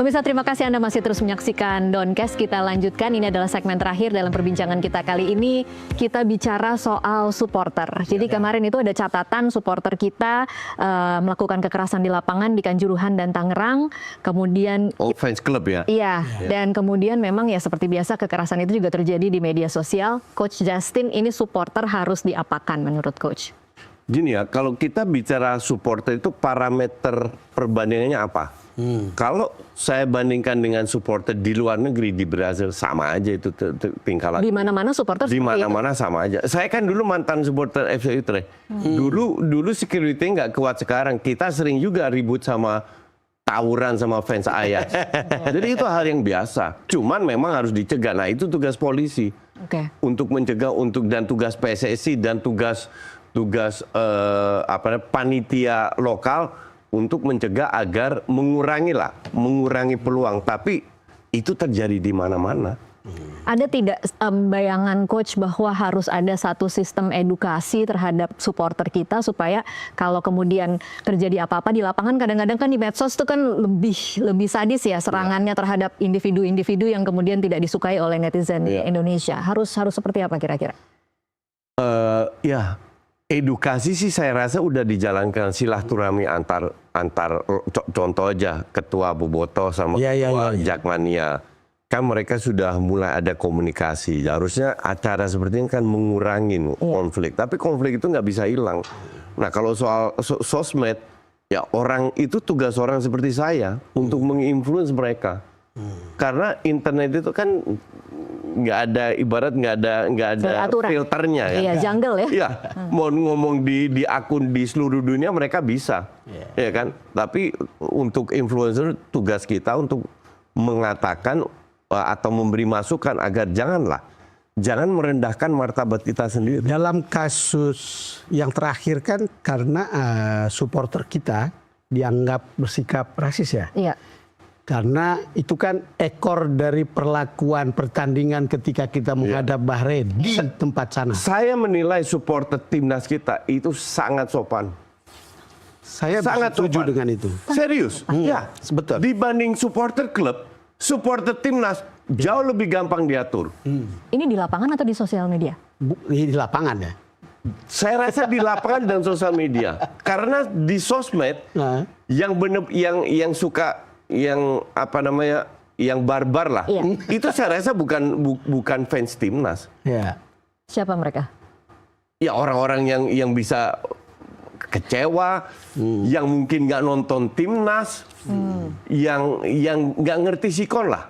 Pemirsa, terima kasih Anda masih terus menyaksikan Doncast. Kita lanjutkan, ini adalah segmen terakhir dalam perbincangan kita kali ini. Kita bicara soal supporter. Jadi kemarin itu ada catatan supporter kita melakukan kekerasan di lapangan di Kanjuruhan dan Tangerang. Kemudian fans club ya? Iya, dan kemudian memang ya seperti biasa kekerasan itu juga terjadi di media sosial. Coach Justin, ini supporter harus diapakan menurut Coach? Gini ya, kalau kita bicara supporter itu parameter perbandingannya apa? Kalau saya bandingkan dengan supporter di luar negeri, di Brazil sama aja itu tingkalan. Di mana-mana supporter di mana-mana sama aja. Saya kan dulu mantan supporter FC Utrecht. Dulu security nggak kuat sekarang. Kita sering juga ribut sama tawuran sama fans Ajax. Jadi itu hal yang biasa. Cuman memang harus dicegah. Nah, itu tugas polisi. Untuk mencegah dan tugas PSSI dan tugas panitia lokal untuk mencegah agar mengurangi peluang. Tapi itu terjadi di mana-mana. Ada tidak bayangan Coach bahwa harus ada satu sistem edukasi terhadap supporter kita supaya kalau kemudian terjadi apa-apa di lapangan, kadang-kadang kan di medsos itu kan lebih sadis ya serangannya terhadap individu-individu yang kemudian tidak disukai oleh netizen Indonesia. Harus seperti apa kira-kira? Edukasi sih saya rasa udah dijalankan, silaturahmi antar contoh aja ketua Bobotoh sama ketua Jakmania. Kan mereka sudah mulai ada komunikasi. Harusnya acara seperti ini kan mengurangi konflik. Tapi konflik itu nggak bisa hilang. Nah, kalau soal sosmed, ya orang itu tugas orang seperti saya untuk menginfluence mereka. Karena internet itu kan nggak ada, ibarat nggak ada filternya ya. Iya, jungle ya. Iya, mau ngomong di akun di seluruh dunia mereka bisa, ya kan. Tapi untuk influencer tugas kita untuk mengatakan atau memberi masukan agar jangan merendahkan martabat kita sendiri. Dalam kasus yang terakhir kan karena supporter kita dianggap bersikap rasis ya. Iya. Karena itu kan ekor dari perlakuan pertandingan ketika kita menghadap Bahrain di tempat sana. Saya menilai supporter timnas kita itu sangat sopan. Saya sangat setuju sopan. dengan itu. Serius? Ya, betul. Dibanding supporter klub, supporter timnas jauh lebih gampang diatur. Ini di lapangan atau di sosial media? Di lapangan ya. Saya rasa di lapangan dan sosial media. Karena di sosmed yang suka yang barbar lah. Itu saya rasa bukan fans timnas. Siapa mereka? Ya orang-orang yang bisa kecewa, yang mungkin nggak nonton timnas, yang nggak ngerti sikon lah.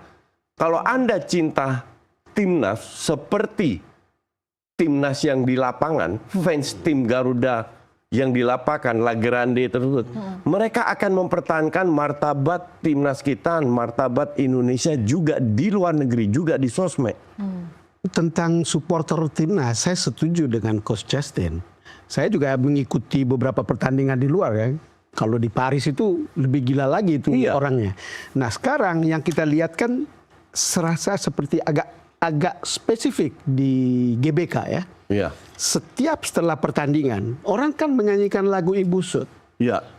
Kalau Anda cinta timnas seperti timnas yang di lapangan, fans tim Garuda yang di lapangan, La Grande tersebut, mereka akan mempertahankan martabat timnas kita, martabat Indonesia juga di luar negeri, juga di sosmed. Tentang supporter timnas, saya setuju dengan Coach Justin. Saya juga mengikuti beberapa pertandingan di luar ya. Kalau di Paris itu lebih gila lagi itu orangnya. Nah sekarang yang kita lihat kan serasa seperti agak spesifik di GBK ya. Setiap setelah pertandingan, orang kan menyanyikan lagu Ibu Sud.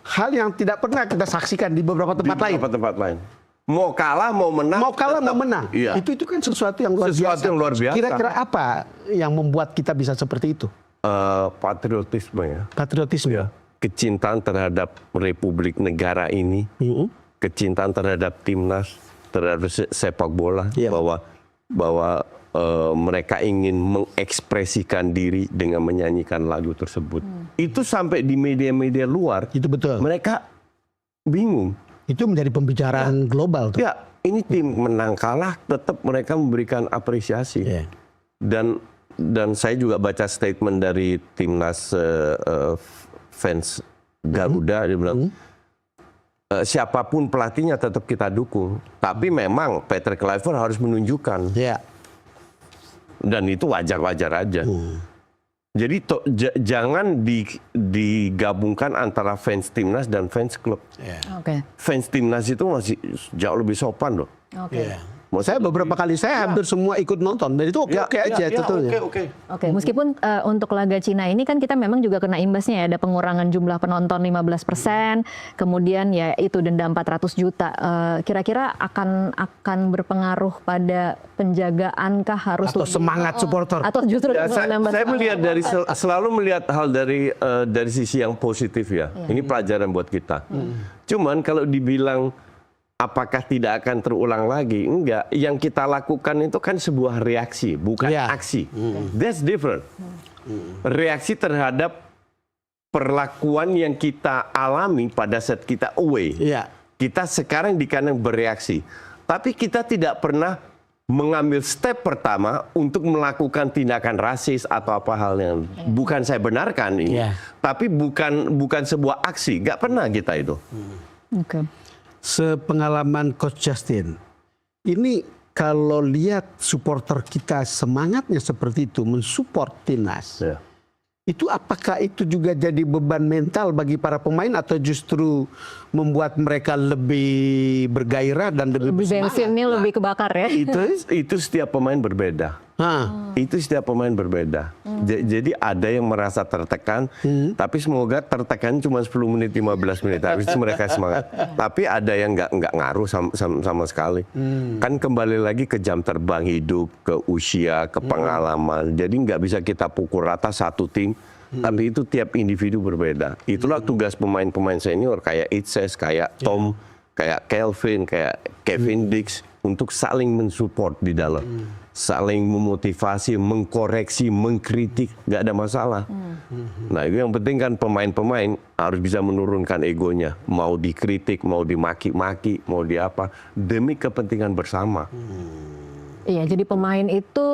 Hal yang tidak pernah kita saksikan di beberapa tempat lain. Mau kalah, mau menang. Mau kalah, mau menang. Itu kan sesuatu yang luar biasa. Kira-kira apa yang membuat kita bisa seperti itu? Patriotisme ya. Patriotisme. Kecintaan terhadap Republik negara ini. Kecintaan terhadap timnas, terhadap sepak bola. Bahwa mereka ingin mengekspresikan diri dengan menyanyikan lagu tersebut. Itu sampai di media-media luar. Itu betul. Mereka bingung. Itu menjadi pembicaraan global tuh. Ya, ini tim menang kalah tetap mereka memberikan apresiasi. Dan saya juga baca statement dari timnas fans Garuda, dia bilang siapapun pelatihnya tetap kita dukung. Tapi memang Patrick Kluivert harus menunjukkan. Dan itu wajar-wajar aja. Jadi jangan digabungkan antara fans timnas dan fans klub. Fans timnas itu masih jauh lebih sopan loh. Saya beberapa kali hampir semua ikut nonton dan itu oke aja sebetulnya. Oke. Meskipun untuk laga Cina ini kan kita memang juga kena imbasnya ya, ada pengurangan jumlah penonton 15%, kemudian ya itu denda 400 juta. Kira-kira akan berpengaruh pada penjagaankah harus Atau semangat supporter? Atau justru saya melihat selalu melihat hal dari sisi yang positif ya. Ini pelajaran buat kita. Cuman kalau dibilang apakah tidak akan terulang lagi? Enggak. Yang kita lakukan itu kan sebuah reaksi, bukan aksi. That's different. Reaksi terhadap perlakuan yang kita alami pada saat kita away. Kita sekarang di kanan bereaksi. Tapi kita tidak pernah mengambil step pertama untuk melakukan tindakan rasis atau apa hal yang bukan saya benarkan ini. Tapi bukan sebuah aksi. Nggak pernah kita itu. Sepengalaman Coach Justin, ini kalau lihat supporter kita semangatnya seperti itu mensupport timnas, itu apakah itu juga jadi beban mental bagi para pemain atau justru membuat mereka lebih bergairah dan lebih bersemangat? Bensinnya lebih kebakar ya? Itu setiap pemain berbeda. Itu setiap pemain berbeda. Jadi ada yang merasa tertekan, tapi semoga tertekan cuma 10 menit, 15 menit. Habis itu mereka semangat. Tapi ada yang nggak ngaruh sama sekali. Kan kembali lagi ke jam terbang hidup, ke usia, ke pengalaman. Jadi nggak bisa kita pukul rata satu tim. Tapi itu tiap individu berbeda. Itulah tugas pemain-pemain senior kayak Itses, kayak Tom, kayak Kelvin, kayak Kevin Dix untuk saling mensupport di dalam. Saling memotivasi, mengkoreksi, mengkritik, nggak ada masalah. Nah itu yang penting kan pemain-pemain harus bisa menurunkan egonya. Mau dikritik, mau dimaki-maki, mau di apa, demi kepentingan bersama. Iya, jadi pemain itu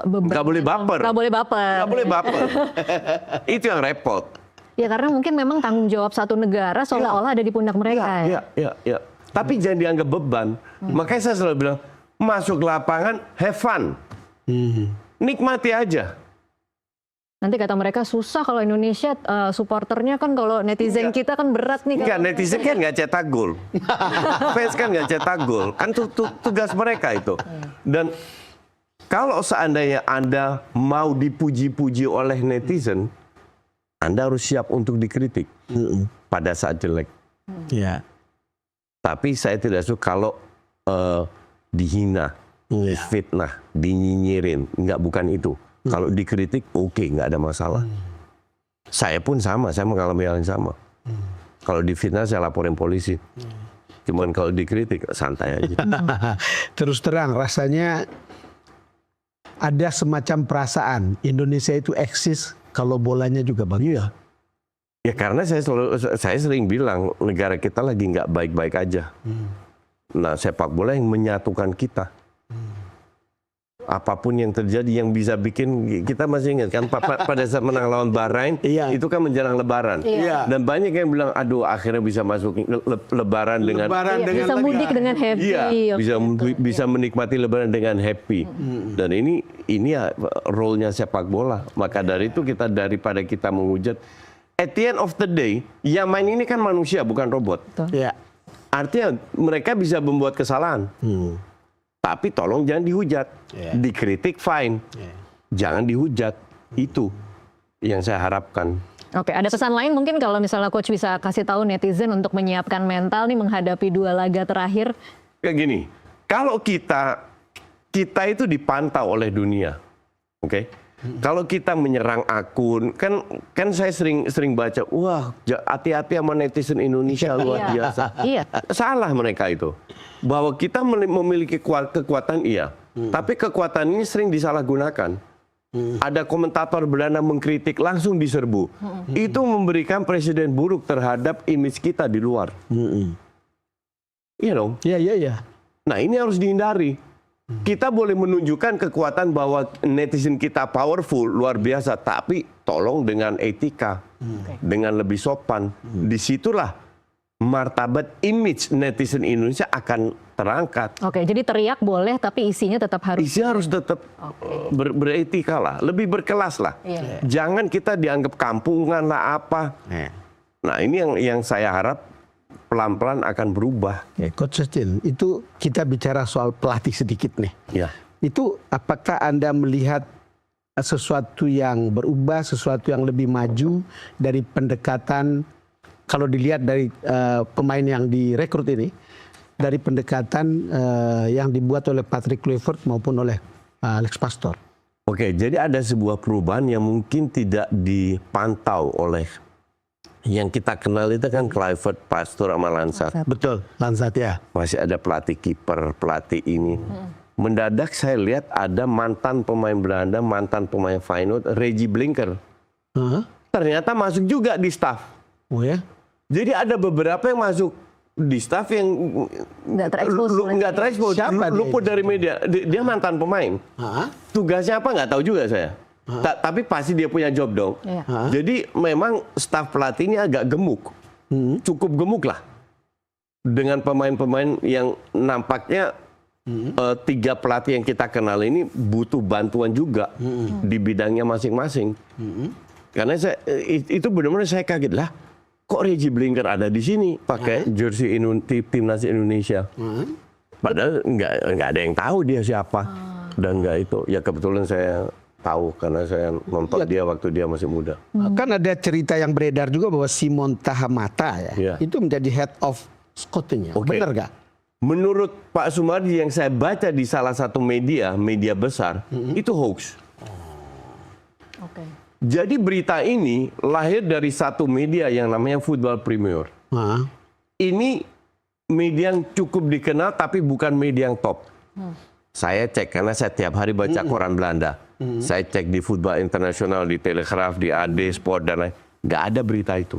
nggak boleh baper. Nggak boleh baper. Nggak boleh baper. Itu yang repot. Ya karena mungkin memang tanggung jawab satu negara seolah-olah ada di pundak mereka. Iya. Tapi jangan dianggap beban. Makanya saya selalu bilang, masuk lapangan, have fun. Nikmati aja. Nanti kata mereka susah kalau Indonesia supporternya kan kalau netizen kita kan berat nih. Enggak, netizen kan nggak cetak gol. Fans kan nggak cetak gol. Kan tugas mereka itu. Dan kalau seandainya Anda mau dipuji-puji oleh netizen, Anda harus siap untuk dikritik pada saat jelek. Tapi saya tidak suka kalau dihina, fitnah, dinyinyirin. Enggak, bukan itu. Kalau dikritik, oke, nggak ada masalah. Saya pun sama, saya mengalami hal yang sama. Kalau difitnah, saya laporin polisi. Cuman kalau dikritik, santai aja. Terus terang, rasanya ada semacam perasaan Indonesia itu eksis kalau bolanya juga bagus. Ya karena saya sering bilang negara kita lagi nggak baik-baik aja. Nah, sepak bola yang menyatukan kita. Apapun yang terjadi yang bisa bikin, kita masih ingat kan pada saat menang lawan Bahrain, itu kan menjelang Lebaran. Dan banyak yang bilang, aduh akhirnya bisa masuk Lebaran dengan bisa mudik dengan happy. Bisa menikmati Lebaran dengan happy. Dan ini ya role-nya sepak bola. Maka dari itu daripada kita menghujat, at the end of the day, yang main ini kan manusia bukan robot. Artinya mereka bisa membuat kesalahan. Tapi tolong jangan dihujat. Dikritik fine. Jangan dihujat. Itu yang saya harapkan. Oke, ada pesan lain mungkin kalau misalnya Coach bisa kasih tahu netizen untuk menyiapkan mental nih menghadapi 2 laga terakhir? Kayak gini, kalau kita itu dipantau oleh dunia. Oke? Kalau kita menyerang akun, kan saya sering baca, wah hati-hati sama netizen Indonesia luar biasa. Salah mereka itu. Bahwa kita memiliki kekuatan, tapi kekuatan ini sering disalahgunakan. Ada komentator Belanda mengkritik, langsung diserbu. Itu memberikan presiden buruk terhadap image kita di luar. Iya dong? Iya. Nah ini harus dihindari. Kita boleh menunjukkan kekuatan bahwa netizen kita powerful, luar biasa, tapi tolong dengan etika, dengan lebih sopan. Disitulah martabat image netizen Indonesia akan terangkat. Oke, jadi teriak boleh, tapi isinya tetap harus... Isinya harus tetap beretika lah, lebih berkelas lah. Jangan kita dianggap kampungan lah apa. Nah ini yang saya harap pelan-pelan akan berubah. Oke, Coach Justin, itu kita bicara soal pelatih sedikit nih. Ya. Itu apakah Anda melihat sesuatu yang berubah, sesuatu yang lebih maju dari pendekatan, kalau dilihat dari pemain yang direkrut ini, dari pendekatan yang dibuat oleh Patrick Kluivert maupun oleh Alex Pastoor? Oke, jadi ada sebuah perubahan yang mungkin tidak dipantau oleh yang kita kenal itu kan Kluivert, Pastoor, sama Lansat. Betul, Lansat ya. Masih ada pelatih kiper, pelatih ini. Mendadak saya lihat ada mantan pemain Belanda, mantan pemain Feyenoord, Reggie Blinker. Ternyata masuk juga di staff. Oh ya? Jadi ada beberapa yang masuk di staff yang nggak terekspos, luput dari media. Dia mantan pemain. Tugasnya apa nggak tahu juga saya. Tapi pasti dia punya job dong. Jadi memang staf pelatih ini agak gemuk, cukup gemuk lah. Dengan pemain-pemain yang nampaknya 3 pelatih yang kita kenal ini butuh bantuan juga di bidangnya masing-masing. Karena itu benar-benar saya kaget lah. Kok Reggie Blinker ada di sini pakai jersey timnas Indonesia? Padahal nggak ada yang tahu dia siapa dan nggak itu. Ya kebetulan saya tahu karena saya nonton dia waktu dia masih muda. Kan ada cerita yang beredar juga bahwa Simon Tahamata itu menjadi head of scouting-nya. Benar nggak? Menurut Pak Sumardi yang saya baca di salah satu media besar, itu hoax. Jadi berita ini lahir dari satu media yang namanya Football Premier. Ini media yang cukup dikenal tapi bukan media yang top. Saya cek karena saya tiap hari baca koran Belanda. Saya cek di Football International, di Telegraph, di AD Sport dan lain. Nggak ada berita itu.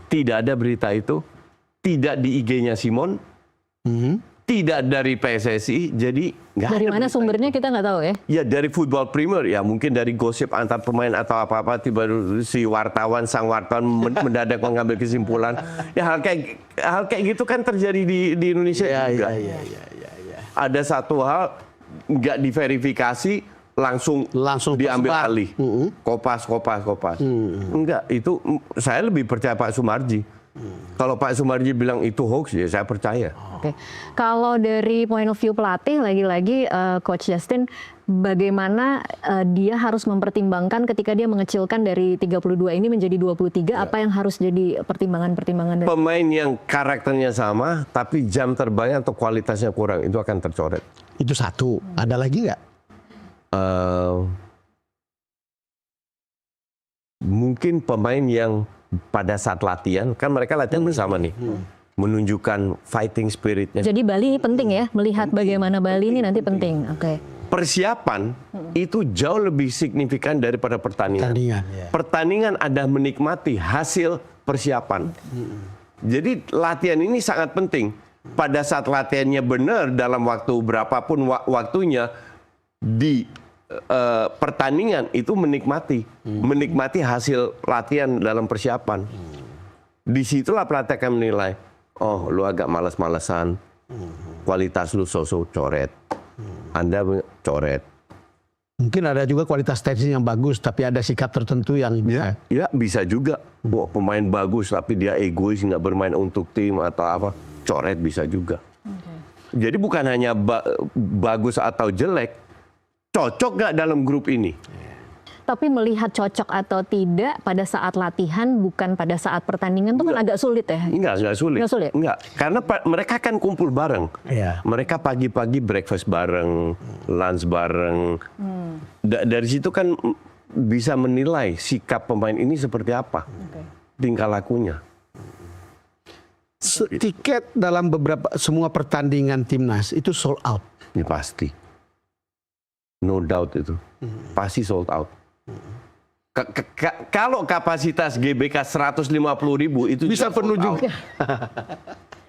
Tidak ada berita itu. Tidak di IG-nya Simon. Tidak dari PSSI. Jadi nggak ada. Dari mana sumbernya kita nggak tahu ya? Ya dari Football Premier. Ya mungkin dari gosip antar pemain atau apa-apa. Tiba si sang wartawan mendadak mengambil kesimpulan. Ya hal kayak gitu kan terjadi di Indonesia juga. Ada satu hal nggak diverifikasi langsung diambil alih. Kopas. Enggak, itu saya lebih percaya Pak Sumarji. Kalau Pak Sumarji bilang itu hoax, ya saya percaya. Oke. Kalau dari point of view pelatih, lagi-lagi Coach Justin, bagaimana dia harus mempertimbangkan ketika dia mengecilkan dari 32 ini menjadi 23, apa yang harus jadi pertimbangan-pertimbangan? Pemain yang karakternya sama, tapi jam terbangnya atau kualitasnya kurang, itu akan tercoret. Itu satu. Ada lagi nggak? Mungkin pemain yang pada saat latihan, kan mereka latihan bersama nih, menunjukkan fighting spiritnya. Jadi Bali ini penting ya, melihat bagaimana Bali ini nanti penting. Persiapan itu jauh lebih signifikan daripada pertandingan. Pertandingan ada menikmati hasil persiapan. Jadi latihan ini sangat penting. Pada saat latihannya benar dalam waktu berapapun waktunya di pertandingan itu menikmati hasil latihan dalam persiapan. Disitulah pelatih akan menilai, oh lu agak malas-malesan, kualitas lu so-so coret, Anda coret. Mungkin ada juga kualitas teknis yang bagus, tapi ada sikap tertentu yang ya bisa juga. Wah, pemain bagus tapi dia egois, nggak bermain untuk tim atau apa, coret bisa juga. Jadi bukan hanya bagus atau jelek, cocok nggak dalam grup ini? Tapi melihat cocok atau tidak pada saat latihan, bukan pada saat pertandingan, itu kan agak sulit ya? Nggak sulit. Enggak. Karena mereka kan kumpul bareng. Mereka pagi-pagi breakfast bareng, lunch bareng. Dari situ kan bisa menilai sikap pemain ini seperti apa, tingkah lakunya. Tiket dalam semua pertandingan timnas itu sold out. Ini pasti. No doubt itu. Pasti sold out. Kalau kapasitas GBK 150.000 itu bisa penuh juga.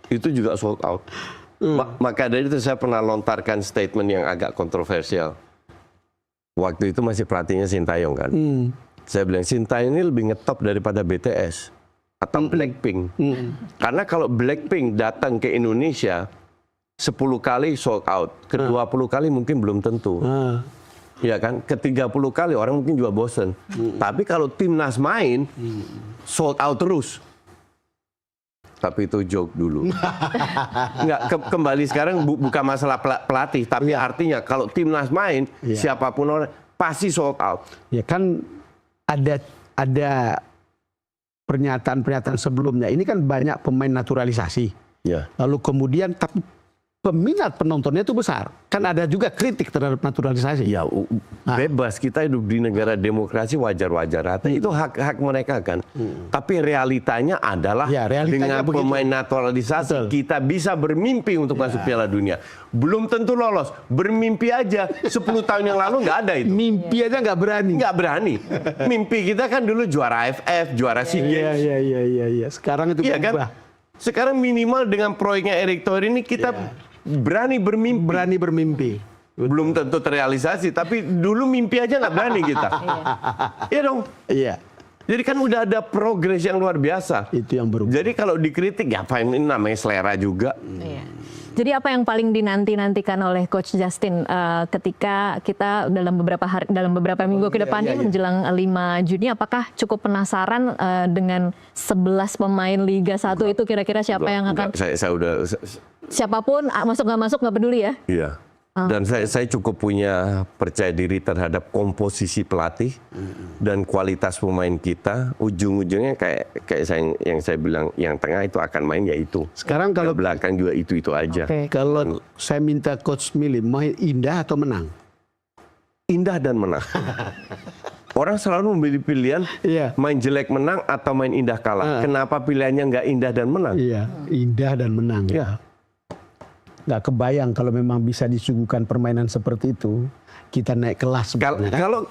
Itu juga sold out. Maka dari itu saya pernah lontarkan statement yang agak kontroversial. Waktu itu masih pelatihnya Sintayong kan. Saya bilang Sintayong ini lebih ngetop daripada BTS atau Blackpink. Karena kalau Blackpink datang ke Indonesia 10 kali sold out, ke-20 kali mungkin belum tentu. Ya kan, ke-30 kali orang mungkin juga bosen. Tapi kalau timnas main, sold out terus. tapi itu joke dulu. Nggak, kembali sekarang bukan masalah pelatih, tapi artinya kalau timnas main, siapapun orang pasti sold out. Ya kan ada pernyataan-pernyataan sebelumnya. Ini kan banyak pemain naturalisasi. Ya. Lalu kemudian tapi peminat penontonnya itu besar. Kan ada juga kritik terhadap naturalisasi. Ya bebas, kita hidup di negara demokrasi, wajar-wajar aja. Itu hak mereka kan. Tapi realitanya adalah dengan begitu. pemain naturalisasi kita bisa bermimpi untuk masuk Piala Dunia. Belum tentu lolos, bermimpi aja. 10 tahun yang lalu nggak ada itu. Mimpi aja nggak berani. Nggak berani. Mimpi kita kan dulu juara AFF, juara SEA Games. Iya. Sekarang itu berubah. Kan? Sekarang minimal dengan proyeknya Erick Thohir ini kita berani bermimpi. Berani bermimpi. Belum tentu terrealisasi, tapi dulu mimpi aja nggak berani kita. Iya dong. Iya. Jadi kan udah ada progres yang luar biasa. Itu yang berubah. Jadi kalau dikritik, ya apa ini namanya selera juga. Iya. Jadi apa yang paling dinanti-nantikan oleh Coach Justin ketika kita dalam beberapa minggu ke depan ini menjelang 5 Juni, apakah cukup penasaran dengan 11 pemain Liga 1 itu kira-kira siapa yang akan Saya udah siapapun masuk nggak peduli ya? Iya. Dan saya cukup punya percaya diri terhadap komposisi pelatih dan kualitas pemain kita. Ujung-ujungnya kayak yang saya bilang, yang tengah itu akan main ya itu. Sekarang kalau belakang juga itu aja. Kalau saya minta coach milih, main indah atau menang? Indah dan menang. Orang selalu memilih pilihan main jelek menang atau main indah kalah. Kenapa pilihannya nggak indah dan menang? Iya, indah dan menang. Ya. Nggak kebayang kalau memang bisa disuguhkan permainan seperti itu, kita naik kelas. Kalau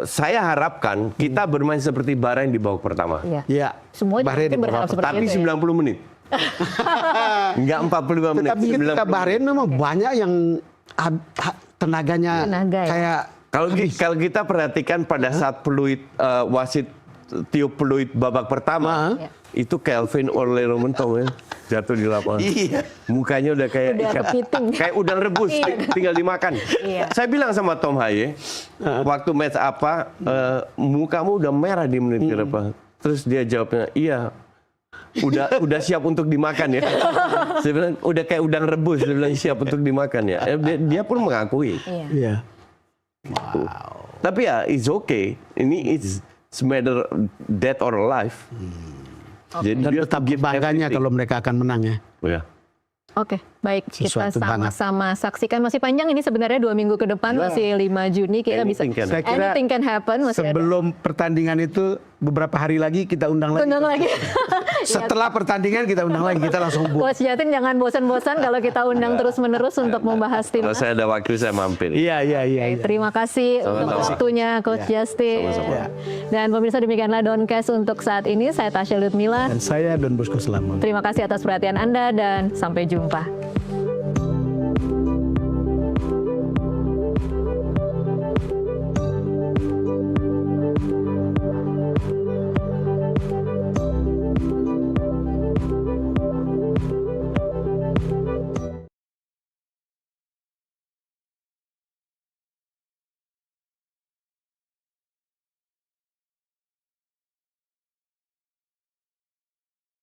saya harapkan kita bermain seperti Bahrain di babak pertama. Iya. Semua berharap seperti tapi itu. 90 menit. Enggak 45 menit. Tapi ketika Bahrain memang banyak yang tenaganya kayak kalau kita perhatikan pada saat peluit wasit tiup peluit babak pertama, itu Kelvin Orleromentong ya jatuh di lapangan. Mukanya udah kayak kayak udang rebus, tinggal dimakan. Saya bilang sama Tom Haye, waktu match apa, mukamu udah merah di menit ke depan. Terus dia jawabnya, iya. Udah siap untuk dimakan ya. Saya bilang udah kayak udang rebus, dia bilang siap untuk dimakan ya. Dia pun mengakui. Iya. Wow. Tapi ya it's okay. Ini it's matter death or alive. Jadi dan tetap bangganya kalau mereka akan menang ya. Ya. Oke, baik. Kita sama-sama saksikan. Masih panjang ini sebenarnya 2 minggu ke depan, masih 5 Juni. Kita bisa, saya kira anything can happen. Sebelum pertandingan itu, beberapa hari lagi kita undang lagi. Undang lagi. Setelah pertandingan kita undang lagi, kita langsung Coach Justin jangan bosan-bosan kalau kita undang terus-menerus untuk membahas tim. Kalau saya ada waktu saya mampir. Iya. Terima kasih untuk waktunya Coach Justin. Dan pemirsa, demikianlah Doncast untuk saat ini. Saya Tasya Ludmila. Dan saya Don Bosco Selamat. Terima kasih atas perhatian Anda dan sampai jumpa.